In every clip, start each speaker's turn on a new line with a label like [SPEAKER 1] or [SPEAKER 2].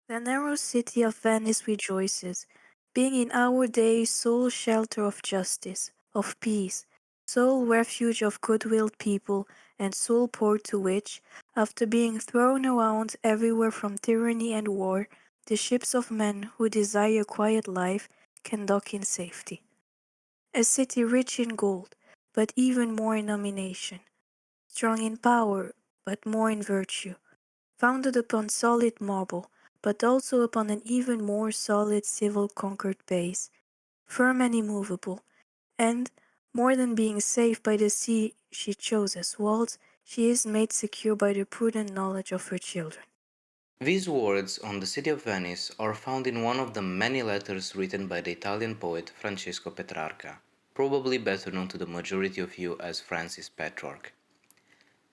[SPEAKER 1] The narrow city of Venice rejoices, being in our day sole shelter of justice, of peace, sole refuge of good-willed people, and sole port to which, after being thrown around everywhere from tyranny and war, the ships of men who desire quiet life can dock in safety. A city rich in gold, but even more in nomination, strong in power, but more in virtue, founded upon solid marble, but also upon an even more solid civil conquered base, firm and immovable, and, more than being safe by the sea she chose as walls, she is made secure by the prudent knowledge of her children.
[SPEAKER 2] These words on the city of Venice are found in one of the many letters written by the Italian poet Francesco Petrarca, probably better known to the majority of you as Francis Petrarch.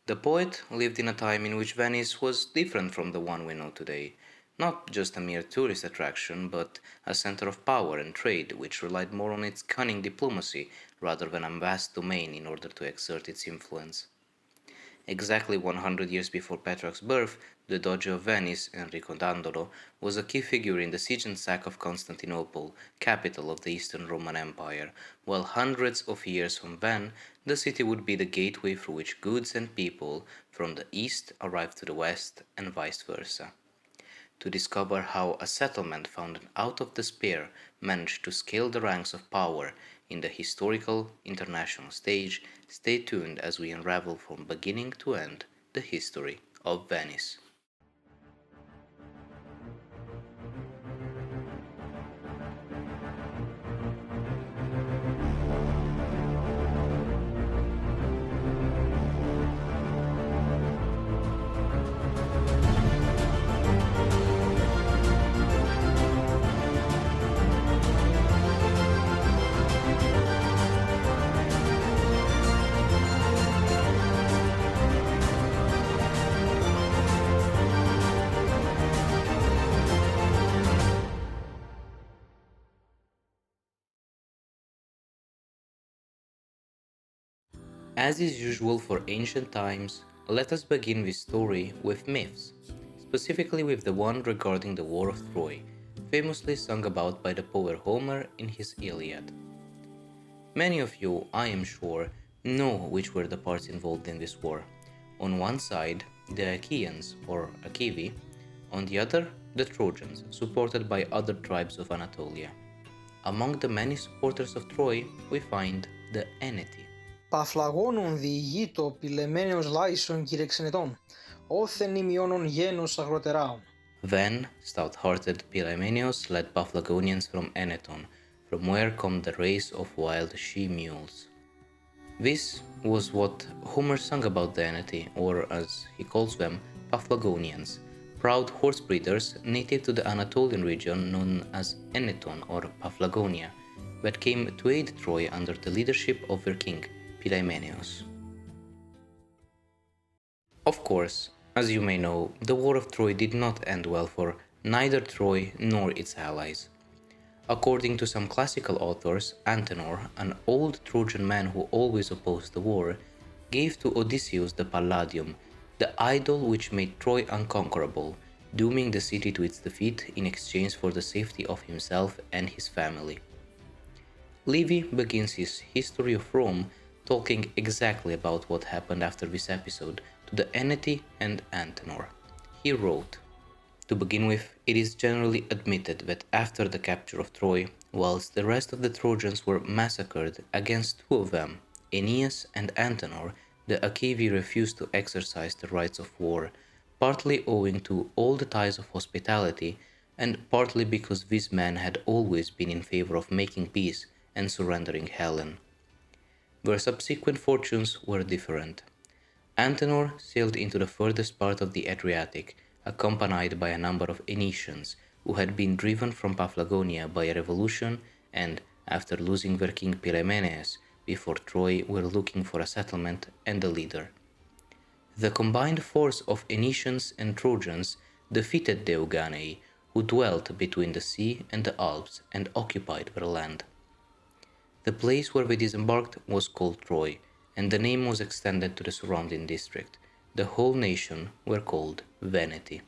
[SPEAKER 2] The poet lived in a time in which Venice was different from the one we know today, not just a mere tourist attraction, but a center of power and trade which relied more on its cunning diplomacy rather than a vast domain in order to exert its influence. Exactly 100 years before Petrarch's birth, the Doge of Venice, Enrico Dandolo, was a key figure in the siege and sack of Constantinople, capital of the Eastern Roman Empire, while hundreds of years from then, the city would be the gateway through which goods and people from the east arrived to the west and vice versa. To discover how a settlement founded out of despair managed to scale the ranks of power in the historical international stage, stay tuned as we unravel from beginning to end the history of Venice. As is usual for ancient times, let us begin this story with myths, specifically with the one regarding the War of Troy, famously sung about by the poet Homer in his Iliad. Many of you, I am sure, know which were the parts involved in this war. On one side, the Achaeans, or Achaevi, on the other, the Trojans, supported by other tribes of Anatolia. Among the many supporters of Troy, we find the Eneti.
[SPEAKER 3] Παφλαγώνων διηγείτο πηλεμένεως λάισον κηρεξενετών, όθεν ημιώνων γένος αγροτεράων.
[SPEAKER 2] Then, stout-hearted Pylaemenios led Paphlagonians from Eneton, from where come the race of wild she-mules. This was what Homer sung about the Eneti, or as he calls them, Paphlagonians, proud horse breeders native to the Anatolian region known as Eneton or Paphlagonia, that came to aid Troy under the leadership of their king, Pylaemenios. Of course, as you may know, the War of Troy did not end well for neither Troy nor its allies. According to some classical authors, Antenor, an old Trojan man who always opposed the war, gave to Odysseus the Palladium, the idol which made Troy unconquerable, dooming the city to its defeat in exchange for the safety of himself and his family. Livy begins his History of Rome talking exactly about what happened after this episode to the Eneti and Antenor. He wrote, to begin with, it is generally admitted that after the capture of Troy, whilst the rest of the Trojans were massacred, against two of them, Aeneas and Antenor, the Achaevi refused to exercise the rites of war, partly owing to all the ties of hospitality, and partly because these men had always been in favor of making peace and surrendering Helen. Their subsequent fortunes were different. Antenor sailed into the furthest part of the Adriatic, accompanied by a number of Aenetians who had been driven from Paphlagonia by a revolution and, after losing their king Pylaemenes, before Troy were looking for a settlement and a leader. The combined force of Aenetians and Trojans defeated the Euganei, who dwelt between the sea and the Alps and occupied their land. The place where they disembarked was called Troy, and the name was extended to the surrounding district. The whole nation were called Veneti.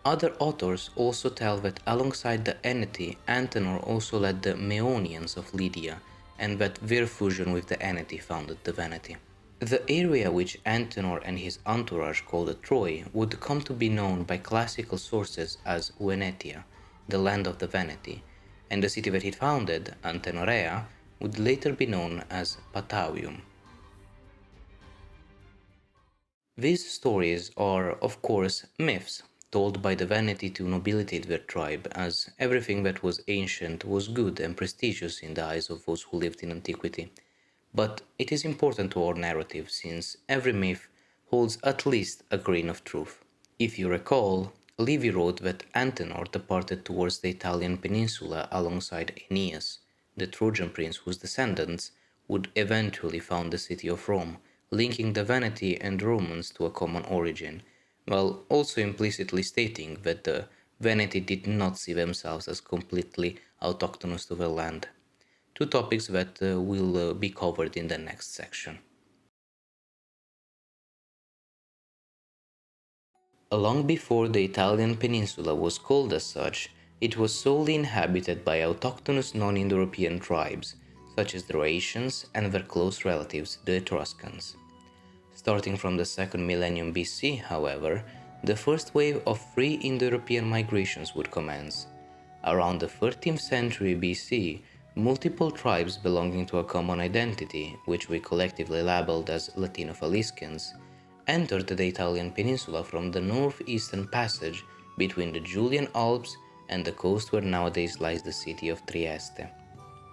[SPEAKER 2] Other authors also tell that alongside the Eneti, Antenor also led the Meonians of Lydia, and that their fusion with the Eneti founded the Veneti. The area which Antenor and his entourage called Troy would come to be known by classical sources as Venetia, the land of the Veneti, and the city that he founded, Antenorea, would later be known as Patavium. These stories are, of course, myths, told by the Veneti to nobilitate their tribe, as everything that was ancient was good and prestigious in the eyes of those who lived in antiquity. But it is important to our narrative since every myth holds at least a grain of truth. If you recall, Livy wrote that Antenor departed towards the Italian peninsula alongside Aeneas, the Trojan prince whose descendants would eventually found the city of Rome, linking the Veneti and Romans to a common origin, while also implicitly stating that the Veneti did not see themselves as completely autochthonous to their land. Two topics that will be covered in the next section. Long before the Italian peninsula was called as such, it was solely inhabited by autochthonous non-Indo-European tribes, such as the Rhaetians and their close relatives, the Etruscans. Starting from the second millennium BC, however, the first wave of free Indo-European migrations would commence. Around the 13th century BC, multiple tribes belonging to a common identity, which we collectively labeled as Latino-Faliscans, entered the Italian peninsula from the northeastern passage between the Julian Alps and the coast where nowadays lies the city of Trieste.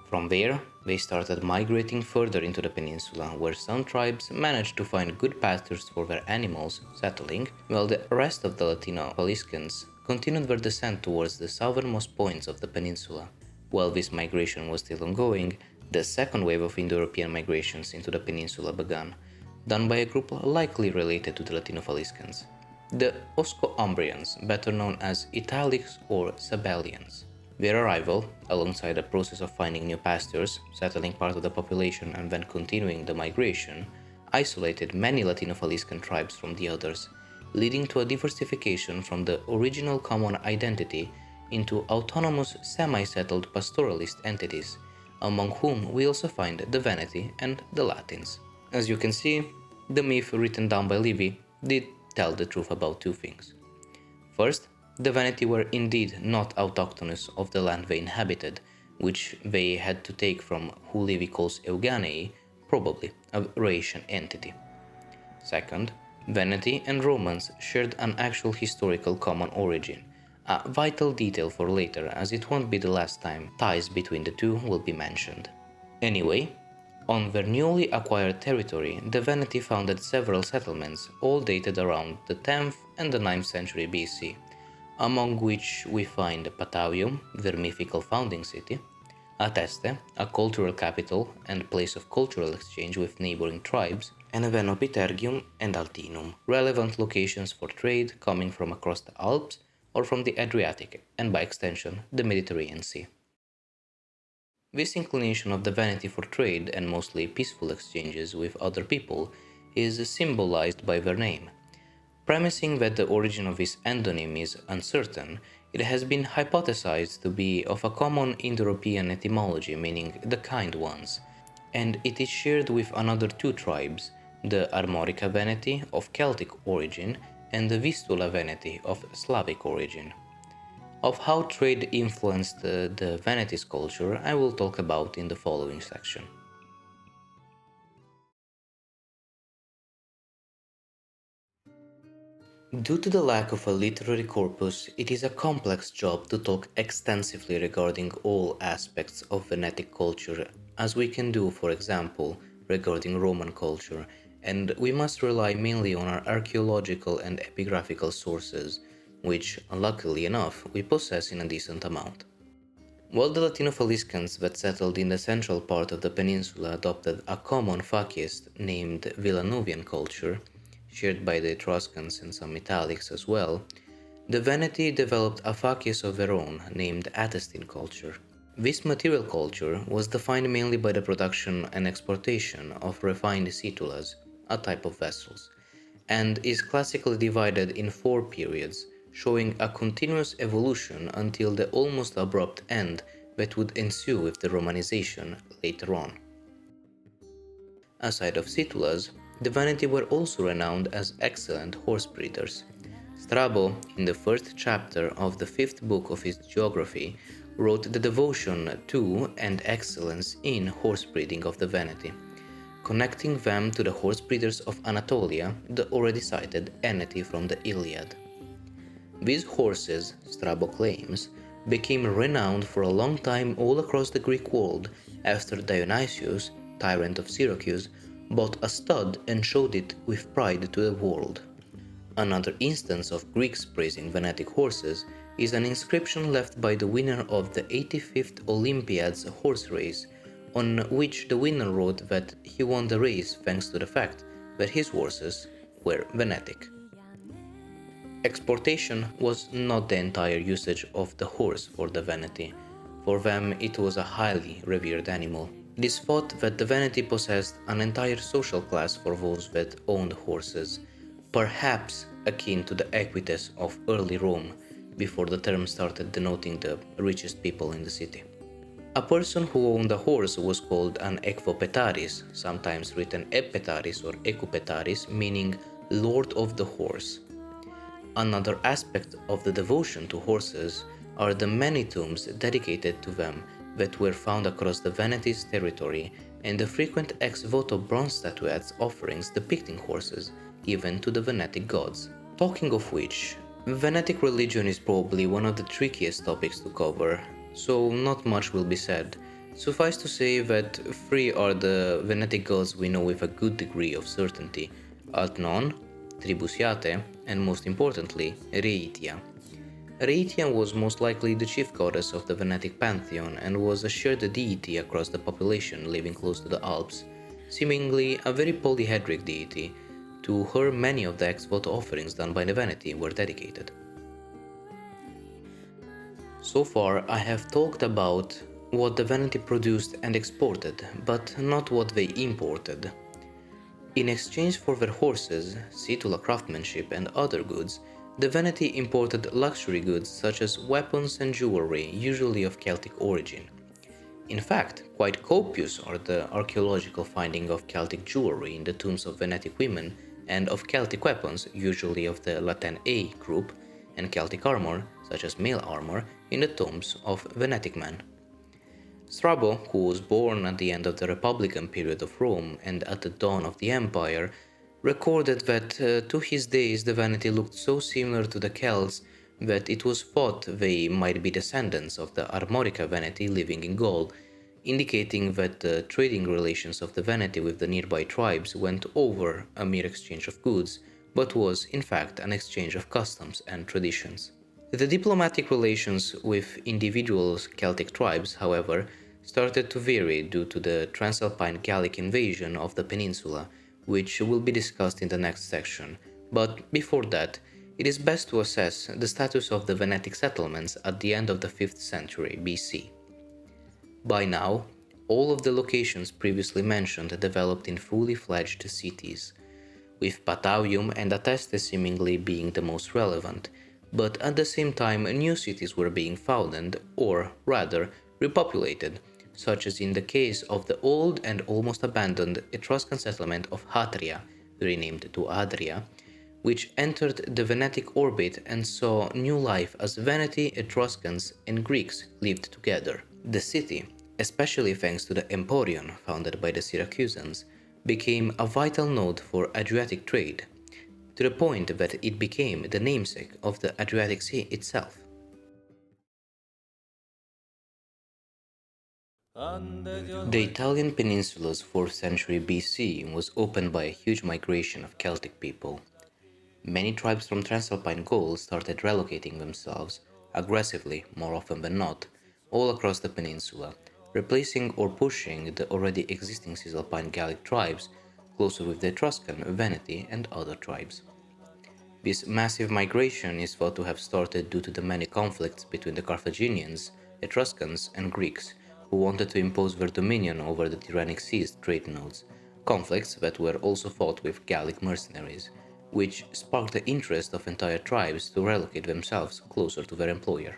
[SPEAKER 2] From there, they started migrating further into the peninsula, where some tribes managed to find good pastures for their animals, settling, while the rest of the Latino-Faliscans continued their descent towards the southernmost points of the peninsula. While this migration was still ongoing, the second wave of Indo-European migrations into the peninsula began, done by a group likely related to the Latino-Faliscans, the Osco-Umbrians, better known as Italics or Sabellians. Their arrival, alongside the process of finding new pastures, settling part of the population and then continuing the migration, isolated many Latino-Faliscan tribes from the others, leading to a diversification from the original common identity into autonomous semi-settled pastoralist entities, among whom we also find the Veneti and the Latins. As you can see, the myth written down by Livy did tell the truth about two things. First, the Veneti were indeed not autochthonous of the land they inhabited, which they had to take from who Livy calls Euganei, probably a Rhaetian entity. Second, Veneti and Romans shared an actual historical common origin, a vital detail for later as it won't be the last time ties between the two will be mentioned. Anyway, on their newly acquired territory, the Veneti founded several settlements, all dated around the 10th and the 9th century BC, among which we find Patavium, their mythical founding city, Ateste, a cultural capital and place of cultural exchange with neighboring tribes, and Venopitergium and Altinum, relevant locations for trade coming from across the Alps or from the Adriatic and by extension the Mediterranean Sea. This inclination of the Veneti for trade and mostly peaceful exchanges with other people is symbolized by their name. Premising that the origin of this endonym is uncertain, it has been hypothesized to be of a common Indo-European etymology meaning the kind ones, and it is shared with another two tribes, the Armorica Veneti of Celtic origin and the Vistula Veneti of Slavic origin. Of how trade influenced the Veneti's culture, I will talk about in the following section. Due to the lack of a literary corpus, it is a complex job to talk extensively regarding all aspects of Venetic culture, as we can do, for example, regarding Roman culture, and we must rely mainly on our archaeological and epigraphical sources, which, luckily enough, we possess in a decent amount. While the Latino-Faliscans that settled in the central part of the peninsula adopted a common fascist named Villanovian culture, shared by the Etruscans and some Italics as well, the Veneti developed a fasces of their own named Attestine culture. This material culture was defined mainly by the production and exportation of refined situlas, a type of vessels, and is classically divided in four periods, showing a continuous evolution until the almost abrupt end that would ensue with the Romanization later on. Aside of Situlas, the Veneti were also renowned as excellent horse breeders. Strabo, in the first chapter of the 5th book of his Geography, wrote the devotion to and excellence in horse breeding of the Veneti, connecting them to the horse breeders of Anatolia, the already cited Eneti from the Iliad. These horses, Strabo claims, became renowned for a long time all across the Greek world after Dionysius, tyrant of Syracuse, bought a stud and showed it with pride to the world. Another instance of Greeks praising Venetic horses is an inscription left by the winner of the 85th Olympiad's horse race, on which the winner wrote that he won the race thanks to the fact that his horses were Venetic. Exportation was not the entire usage of the horse for the Veneti. For them it was a highly revered animal. It is thought that the Veneti possessed an entire social class for those that owned horses, perhaps akin to the equites of early Rome, before the term started denoting the richest people in the city. A person who owned a horse was called an equopetaris, sometimes written epetaris or ecupetaris, meaning lord of the horse. Another aspect of the devotion to horses are the many tombs dedicated to them that were found across the Veneti's territory, and the frequent ex voto bronze statuettes offerings depicting horses given to the Venetic gods. Talking of which, Venetic religion is probably one of the trickiest topics to cover, so not much will be said. Suffice to say that 3 are the Venetic gods we know with a good degree of certainty: Altnon, Tribusiate, and most importantly, Reitia. Reitia was most likely the chief goddess of the Venetic pantheon and was a shared deity across the population living close to the Alps, seemingly a very polyhedric deity. To her, many of the ex voto offerings done by the Veneti were dedicated. So far, I have talked about what the Veneti produced and exported, but not what they imported. In exchange for their horses, situla craftsmanship, and other goods, the Veneti imported luxury goods such as weapons and jewelry, usually of Celtic origin. In fact, quite copious are the archaeological findings of Celtic jewelry in the tombs of Venetic women and of Celtic weapons, usually of the Latin A group, and Celtic armor, such as mail armor, in the tombs of Venetic men. Strabo, who was born at the end of the Republican period of Rome and at the dawn of the Empire, recorded that to his days the Veneti looked so similar to the Celts that it was thought they might be descendants of the Armorica Veneti living in Gaul, indicating that the trading relations of the Veneti with the nearby tribes went over a mere exchange of goods, but was in fact an exchange of customs and traditions. The diplomatic relations with individual Celtic tribes, however, started to vary due to the Transalpine Gallic invasion of the peninsula, which will be discussed in the next section, but before that, it is best to assess the status of the Venetic settlements at the end of the 5th century BC. By now, all of the locations previously mentioned developed in fully fledged cities, with Patavium and Ateste seemingly being the most relevant, but at the same time new cities were being founded, or rather repopulated, such as in the case of the old and almost abandoned Etruscan settlement of Hatria, renamed to Adria, which entered the Venetic orbit and saw new life as Veneti, Etruscans, and Greeks lived together. The city, especially thanks to the Emporion founded by the Syracusans, became a vital node for Adriatic trade, to the point that it became the namesake of the Adriatic Sea itself. The Italian peninsula's 4th century BC was opened by a huge migration of Celtic people. Many tribes from Transalpine Gaul started relocating themselves, aggressively more often than not, all across the peninsula, replacing or pushing the already existing Cisalpine Gallic tribes closer with the Etruscan, Veneti, and other tribes. This massive migration is thought to have started due to the many conflicts between the Carthaginians, Etruscans, and Greeks, who wanted to impose their dominion over the Tyrrhenic Sea's trade nodes, conflicts that were also fought with Gallic mercenaries, which sparked the interest of entire tribes to relocate themselves closer to their employer.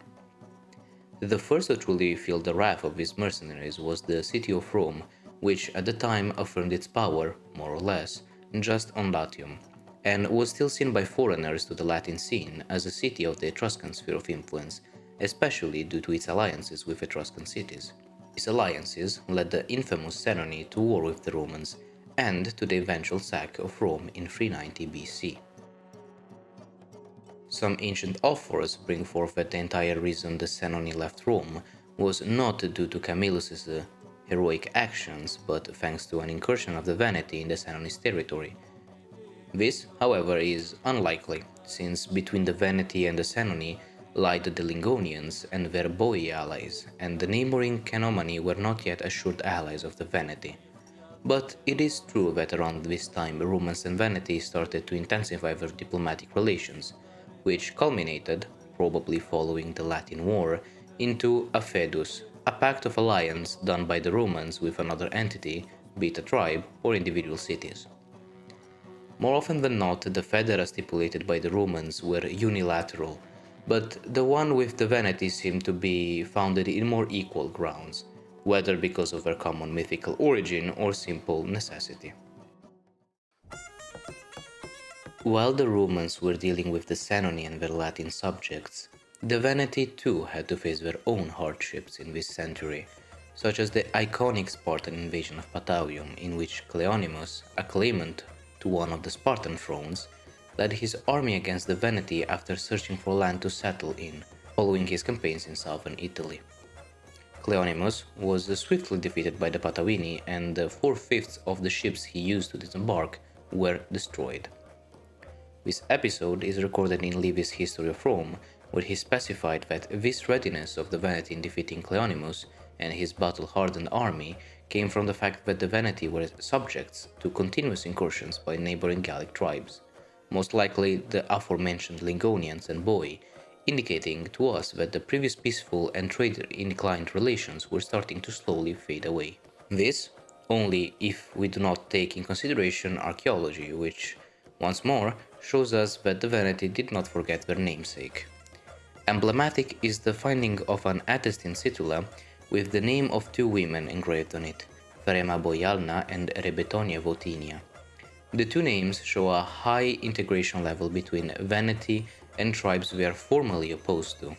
[SPEAKER 2] The first to truly feel the wrath of these mercenaries was the city of Rome, which at the time affirmed its power, more or less, just on Latium, and was still seen by foreigners to the Latin scene as a city of the Etruscan sphere of influence, especially due to its alliances with Etruscan cities. These alliances led the infamous Senoни to war with the Romans and to the eventual sack of Rome in 390 BC. Some ancient authors bring forth that the entire reason the Senoни left Rome was not due to Camillus's heroic actions, but thanks to an incursion of the Veneti in the Senoni's territory. This, however, is unlikely, since between the Veneti and the Senoni lied the Lingonians and their Boii allies, and the neighboring Cenomani were not yet assured allies of the Veneti. But it is true that around this time Romans and Veneti started to intensify their diplomatic relations, which culminated, probably following the Latin War, into a fedus, a pact of alliance done by the Romans with another entity, be it a tribe or individual cities. More often than not, the federa stipulated by the Romans were unilateral, but the one with the Veneti seemed to be founded in more equal grounds, whether because of their common mythical origin or simple necessity. While the Romans were dealing with the Senoni and their Latin subjects, the Veneti too had to face their own hardships in this century, such as the iconic Spartan invasion of Patavium, in which Cleonymus, a claimant to one of the Spartan thrones, led his army against the Veneti after searching for land to settle in, following his campaigns in southern Italy. Cleonymus was swiftly defeated by the Patavini, and 4/5 of the ships he used to disembark were destroyed. This episode is recorded in Livy's History of Rome, where he specified that this readiness of the Veneti in defeating Cleonymus and his battle-hardened army came from the fact that the Veneti were subjects to continuous incursions by neighboring Gallic tribes, most likely the aforementioned Lingonians and Boii, indicating to us that the previous peaceful and trade-inclined relations were starting to slowly fade away. This only if we do not take in consideration archaeology, which, once more, shows us that the Veneti did not forget their namesake. Emblematic is the finding of an attest in Situla with the name of two women engraved on it, Verema Boialna and Rebetonia Votinia. The two names show a high integration level between Veneti and tribes we are formally opposed to.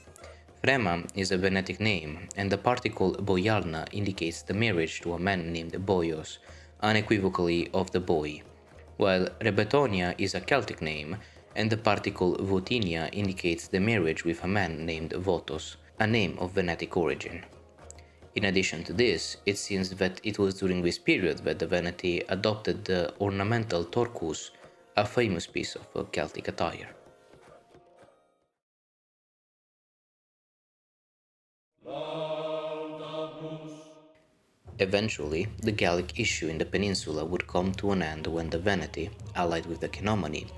[SPEAKER 2] Verema is a Venetic name, and the particle Boialna indicates the marriage to a man named Boios, unequivocally of the Boii, while Rebetonia is a Celtic name, and the particle Votinia indicates the marriage with a man named Votos, a name of Venetic origin. In addition to this, it seems that it was during this period that the Veneti adopted the ornamental torcus, a famous piece of Celtic attire. Eventually, the Gallic issue in the peninsula would come to an end when the Veneti, allied with the Cenomani,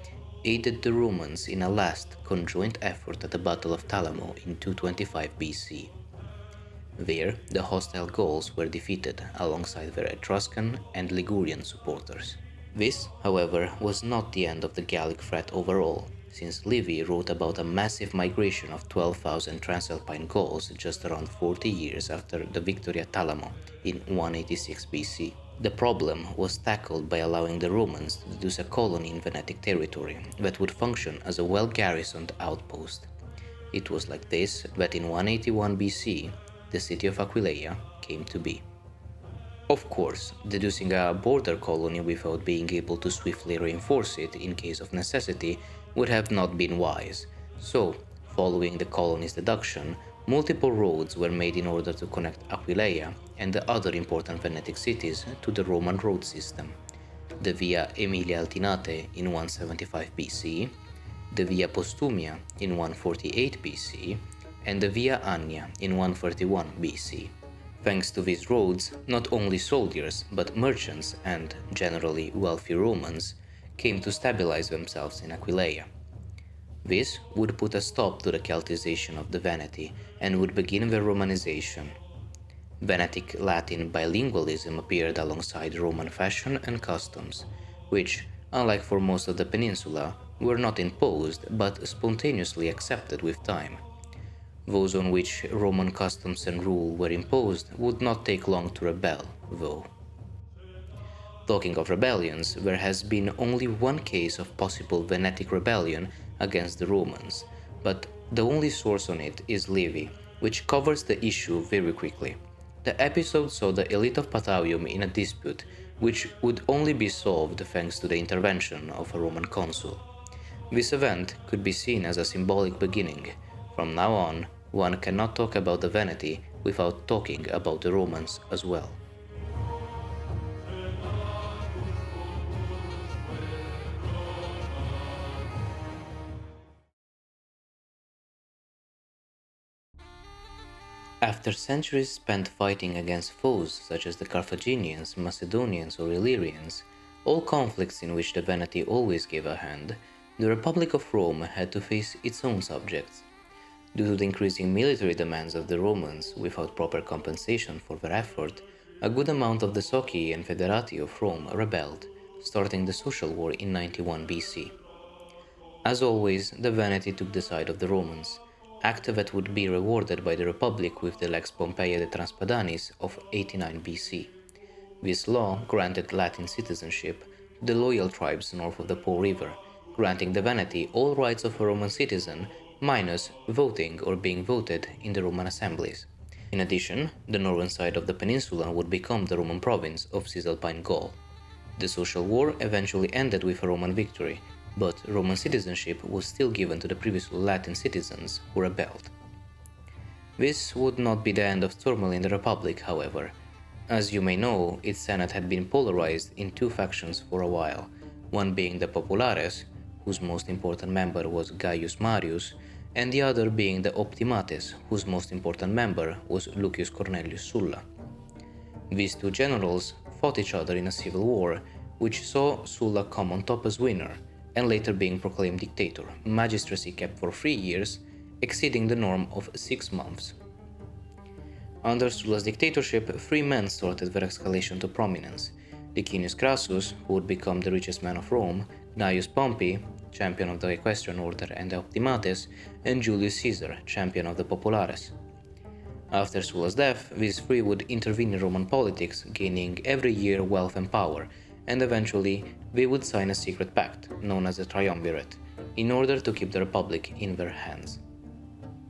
[SPEAKER 2] aided the Romans in a last conjoint effort at the Battle of Talamo in 225 BC. There, the hostile Gauls were defeated alongside their Etruscan and Ligurian supporters. This, however, was not the end of the Gallic threat overall, since Livy wrote about a massive migration of 12,000 Transalpine Gauls just around 40 years after the victory at Talamo in 186 BC. The problem was tackled by allowing the Romans to deduce a colony in Venetic territory that would function as a well-garrisoned outpost. It was like this that in 181 BC, the city of Aquileia came to be. Of course, deducing a border colony without being able to swiftly reinforce it in case of necessity would have not been wise, so, following the colony's deduction, multiple roads were made in order to connect Aquileia and the other important Venetic cities to the Roman road system: the Via Aemilia Altinate in 175 BC, the Via Postumia in 148 BC, and the Via Annia in 131 BC. Thanks to these roads, not only soldiers, but merchants and, generally, wealthy Romans came to stabilize themselves in Aquileia. This would put a stop to the Celtization of the Veneti and would begin their Romanization. Venetic Latin bilingualism appeared alongside Roman fashion and customs, which, unlike for most of the peninsula, were not imposed but spontaneously accepted with time. Those on which Roman customs and rule were imposed would not take long to rebel, though. Talking of rebellions, there has been only one case of possible Venetic rebellion against the Romans, but the only source on it is Livy, which covers the issue very quickly. The episode saw the elite of Patavium in a dispute, which would only be solved thanks to the intervention of a Roman consul. This event could be seen as a symbolic beginning. From now on, one cannot talk about the Veneti without talking about the Romans as well. After centuries spent fighting against foes such as the Carthaginians, Macedonians, or Illyrians, all conflicts in which the Veneti always gave a hand, the Republic of Rome had to face its own subjects. Due to the increasing military demands of the Romans without proper compensation for their effort, a good amount of the Socii and Federati of Rome rebelled, starting the Social War in 91 BC. As always, the Veneti took the side of the Romans, act that would be rewarded by the Republic with the Lex Pompeia de Transpadanis of 89 BC. This law granted Latin citizenship to the loyal tribes north of the Po River, granting the Veneti all rights of a Roman citizen minus voting or being voted in the Roman assemblies. In addition, the northern side of the peninsula would become the Roman province of Cisalpine Gaul. The social war eventually ended with a Roman victory, but Roman citizenship was still given to the previously Latin citizens who rebelled. This would not be the end of turmoil in the Republic, however. As you may know, its Senate had been polarized in two factions for a while, one being the Populares, whose most important member was Gaius Marius, and the other being the Optimates, whose most important member was Lucius Cornelius Sulla. These two generals fought each other in a civil war, which saw Sulla come on top as winner, and later being proclaimed dictator, magistracy kept for 3 years, exceeding the norm of 6 months. Under Sulla's dictatorship, 3 men started their escalation to prominence: Licinius Crassus, who would become the richest man of Rome, Gnaeus Pompey, champion of the Equestrian Order and the Optimates, and Julius Caesar, champion of the Populares. After Sulla's death, these 3 would intervene in Roman politics, gaining every year wealth and power, and eventually they would sign a secret pact, known as the Triumvirate, in order to keep the Republic in their hands.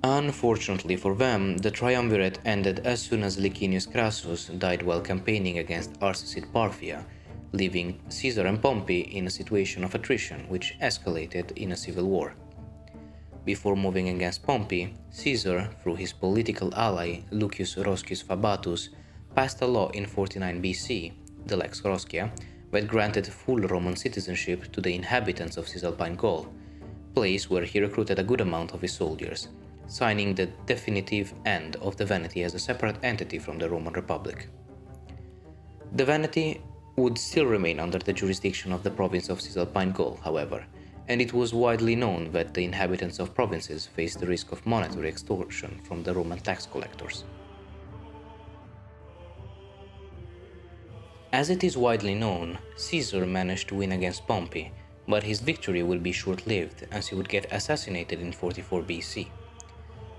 [SPEAKER 2] Unfortunately for them, the Triumvirate ended as soon as Licinius Crassus died while campaigning against Arcicid Parthia, leaving Caesar and Pompey in a situation of attrition which escalated in a civil war. Before moving against Pompey, Caesar, through his political ally Lucius Roscius Fabatus, passed a law in 49 BC, the Lex Roscia, that granted full Roman citizenship to the inhabitants of Cisalpine Gaul, place where he recruited a good amount of his soldiers, signing the definitive end of the Veneti as a separate entity from the Roman Republic. The Veneti would still remain under the jurisdiction of the province of Cisalpine Gaul, however, and it was widely known that the inhabitants of provinces faced the risk of monetary extortion from the Roman tax collectors. As it is widely known, Caesar managed to win against Pompey, but his victory would be short-lived as he would get assassinated in 44 BC.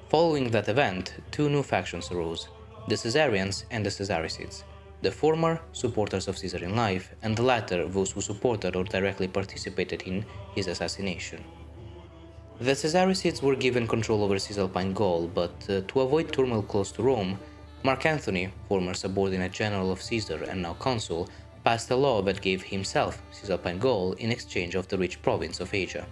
[SPEAKER 2] Following that event, 2 new factions arose, the Caesarians and the Caesaricids, the former supporters of Caesar in life, and the latter those who supported or directly participated in his assassination. The Caesaricids were given control over Cisalpine Gaul, but to avoid turmoil close to Rome, Mark Antony, former subordinate general of Caesar and now consul, passed a law that gave himself Cisalpine Gaul in exchange of the rich province of Asia.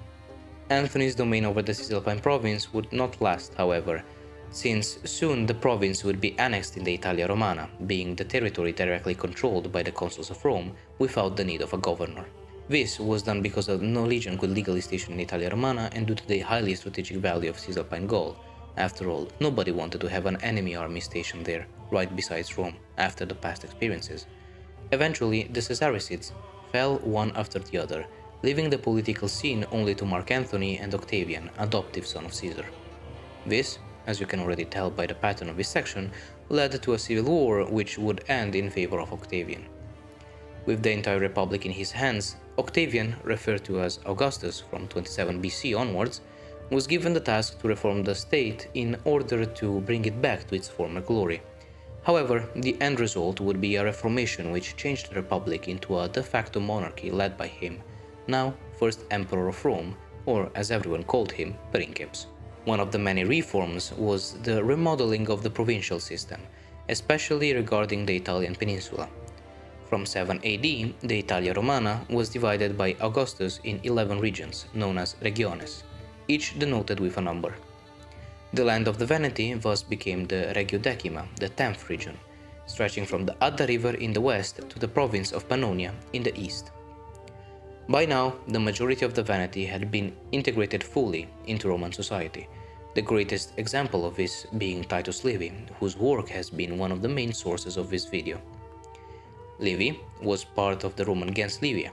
[SPEAKER 2] Antony's domain over the Cisalpine province would not last, however, since soon the province would be annexed in the Italia Romana, being the territory directly controlled by the consuls of Rome without the need of a governor. This was done because no legion could legally station in Italia Romana and due to the highly strategic value of Cisalpine Gaul. After all, nobody wanted to have an enemy army stationed there, right besides Rome, after the past experiences. Eventually, the Caesaricids fell one after the other, leaving the political scene only to Mark Antony and Octavian, adoptive son of Caesar. This, as you can already tell by the pattern of this section, led to a civil war which would end in favor of Octavian. With the entire republic in his hands, Octavian, referred to as Augustus from 27 BC onwards, was given the task to reform the state in order to bring it back to its former glory. However, the end result would be a reformation which changed the Republic into a de facto monarchy led by him, now first Emperor of Rome, or as everyone called him, Princeps. One of the many reforms was the remodeling of the provincial system, especially regarding the Italian peninsula. From 7 AD, the Italia Romana was divided by Augustus in 11 regions, known as regiones, each denoted with a number. The land of the Veneti thus became the Regio Decima, the 10th region, stretching from the Adda River in the west to the province of Pannonia in the east. By now, the majority of the Veneti had been integrated fully into Roman society, the greatest example of this being Titus Livy, whose work has been one of the main sources of this video. Livy was part of the Roman gens Livia.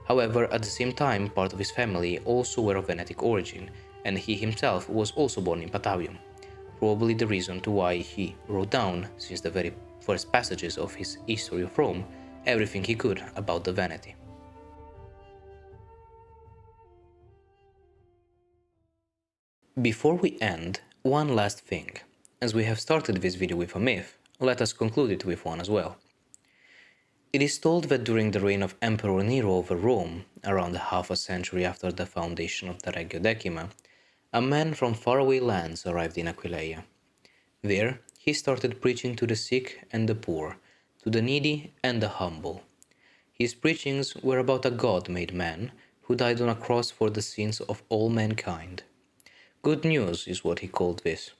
[SPEAKER 2] However, at the same time, part of his family also were of Venetic origin, and he himself was also born in Patavium, probably the reason to why he wrote down, since the very first passages of his History of Rome, everything he could about the Veneti. Before we end, one last thing. As we have started this video with a myth, let us conclude it with one as well. It is told that during the reign of Emperor Nero over Rome, around half a century after the foundation of the Regio Decima, a man from faraway lands arrived in Aquileia. There, he started preaching to the sick and the poor, to the needy and the humble. His preachings were about a God-made man who died on a cross for the sins of all mankind. Good news is what he called this.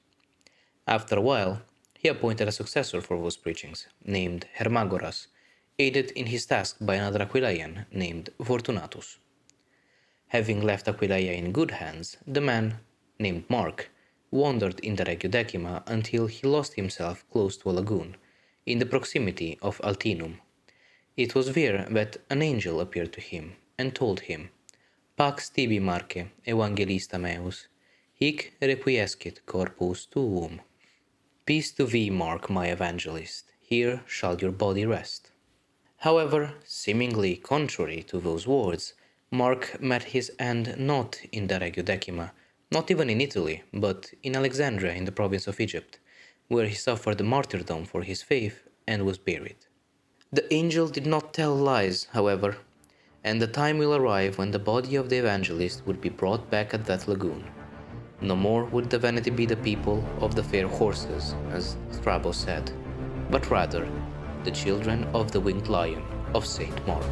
[SPEAKER 2] After a while, he appointed a successor for those preachings, named Hermagoras, aided in his task by another Aquileian named Fortunatus. Having left Aquileia in good hands, the man, named Mark, wandered in the Regio Decima until he lost himself close to a lagoon, in the proximity of Altinum. It was there that an angel appeared to him and told him, Pax tibi Marke, evangelista meus, hic requiescit corpus tuum. Peace to thee, Mark, my evangelist, here shall your body rest. However, seemingly contrary to those words, Mark met his end not in the Regio Decima, not even in Italy, but in Alexandria in the province of Egypt, where he suffered martyrdom for his faith and was buried. The angel did not tell lies, however, and the time will arrive when the body of the evangelist would be brought back at that lagoon. No more would the Veneti be the people of the fair horses, as Strabo said, but rather the children of the winged lion of Saint Mark.